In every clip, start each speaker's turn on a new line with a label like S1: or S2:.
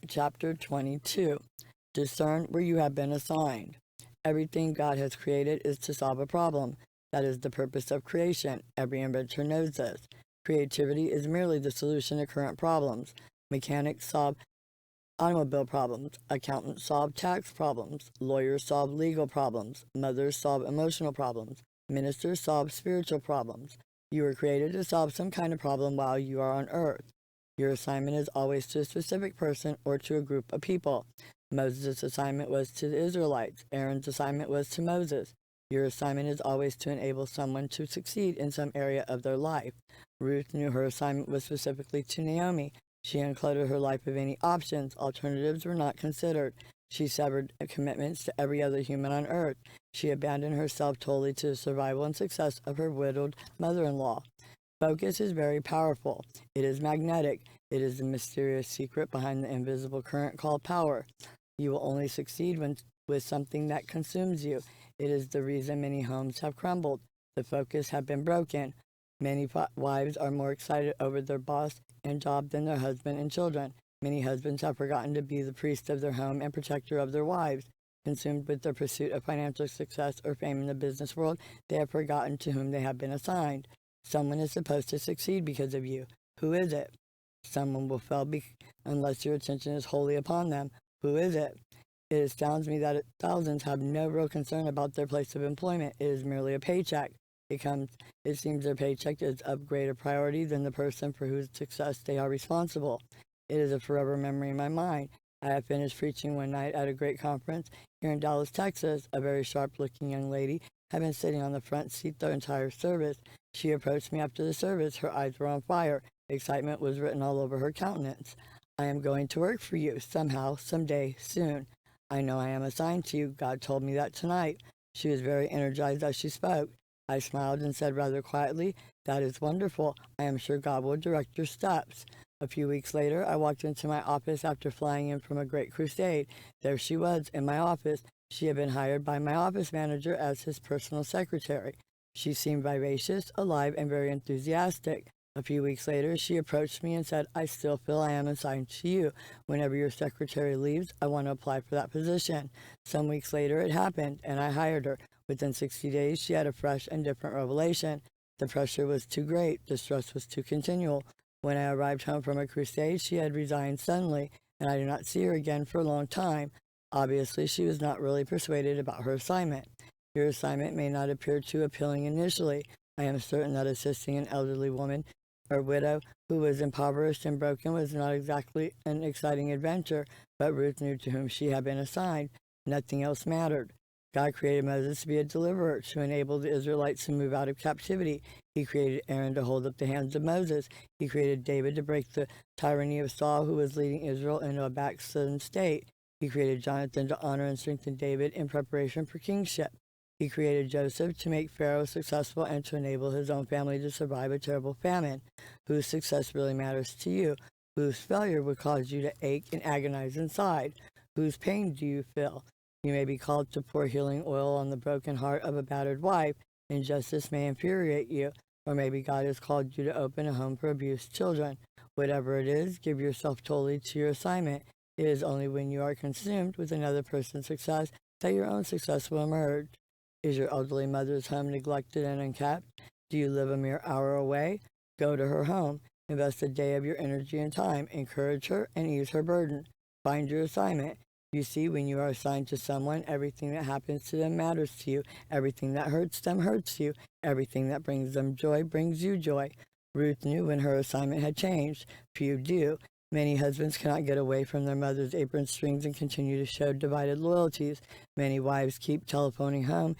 S1: Chapter 22. Discern where you have been assigned. Everything God has created is to solve a problem. That is the purpose of creation. Every inventor knows this. Creativity is merely the solution to current problems. Mechanics solve automobile problems. Accountants solve tax problems. Lawyers solve legal problems. Mothers solve emotional problems. Ministers solve spiritual problems. You were created to solve some kind of problem while you are on earth. Your assignment is always to a specific person or to a group of people. Moses' assignment was to the Israelites. Aaron's assignment was to Moses. Your assignment is always to enable someone to succeed in some area of their life. Ruth knew her assignment was specifically to Naomi. She uncluttered her life of any options. Alternatives were not considered. She severed commitments to every other human on earth. She abandoned herself totally to the survival and success of her widowed mother-in-law. Focus is very powerful. It is magnetic. It is the mysterious secret behind the invisible current called power. You will only succeed with something that consumes you. It is the reason many homes have crumbled. The focus have been broken. Many wives are more excited over their boss and job than their husband and children. Many husbands have forgotten to be the priest of their home and protector of their wives. Consumed with their pursuit of financial success or fame in the business world, they have forgotten to whom they have been assigned. Someone is supposed to succeed because of you. Who is it? Someone will fail unless your attention is wholly upon them. Who is it? It astounds me that thousands have no real concern about their place of employment. It is merely a paycheck. It seems their paycheck is of greater priority than the person for whose success they are responsible. It is a forever memory in my mind. I have finished preaching one night at a great conference here in Dallas, Texas. A very sharp-looking young lady had been sitting on the front seat the entire service. She approached me after the service. Her eyes were on fire. Excitement was written all over her countenance. I am going to work for you, somehow, someday, soon. I know I am assigned to you. God told me that tonight. She was very energized as she spoke. I smiled and said rather quietly, "That is wonderful. I am sure God will direct your steps." A few weeks later, I walked into my office after flying in from a great crusade. There she was, in my office. She had been hired by my office manager as his personal secretary. She seemed vivacious, alive, and very enthusiastic. A few weeks later, she approached me and said, "I still feel I am assigned to you. Whenever your secretary leaves, I want to apply for that position." Some weeks later, it happened, and I hired her. Within 60 days, she had a fresh and different revelation. The pressure was too great. The stress was too continual. When I arrived home from a crusade, she had resigned suddenly, and I did not see her again for a long time. Obviously, she was not really persuaded about her assignment. Your assignment may not appear too appealing initially. I am certain that assisting an elderly woman or widow who was impoverished and broken was not exactly an exciting adventure, but Ruth knew to whom she had been assigned. Nothing else mattered. God created Moses to be a deliverer, to enable the Israelites to move out of captivity. He created Aaron to hold up the hands of Moses. He created David to break the tyranny of Saul, who was leading Israel into a backslidden state. He created Jonathan to honor and strengthen David in preparation for kingship. He created Joseph to make Pharaoh successful and to enable his own family to survive a terrible famine. Whose success really matters to you? Whose failure would cause you to ache and agonize inside? Whose pain do you feel? You may be called to pour healing oil on the broken heart of a battered wife. Injustice may infuriate you. Or maybe God has called you to open a home for abused children. Whatever it is, give yourself totally to your assignment. It is only when you are consumed with another person's success that your own success will emerge. Is your elderly mother's home neglected and unkept? Do you live a mere hour away? Go to her home. Invest a day of your energy and time. Encourage her and ease her burden. Find your assignment. You see, when you are assigned to someone, everything that happens to them matters to you. Everything that hurts them hurts you. Everything that brings them joy brings you joy. Ruth knew when her assignment had changed. Few do. Many husbands cannot get away from their mother's apron strings and continue to show divided loyalties. Many wives keep telephoning home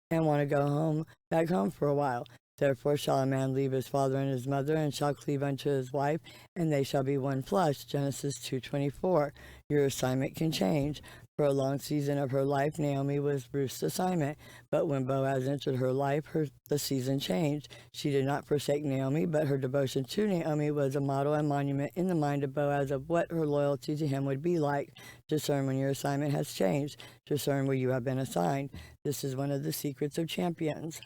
S1: and want to go back home for a while. Therefore shall a man leave his father and his mother, and shall cleave unto his wife, and they shall be one flesh. Genesis 2:24. Your assignment can change. For a long season of her life, Naomi was Ruth's assignment. But when Boaz entered her life, the season changed. She did not forsake Naomi, but her devotion to Naomi was a model and monument in the mind of Boaz of what her loyalty to him would be like. Discern when your assignment has changed. Discern where you have been assigned. This is one of the secrets of champions.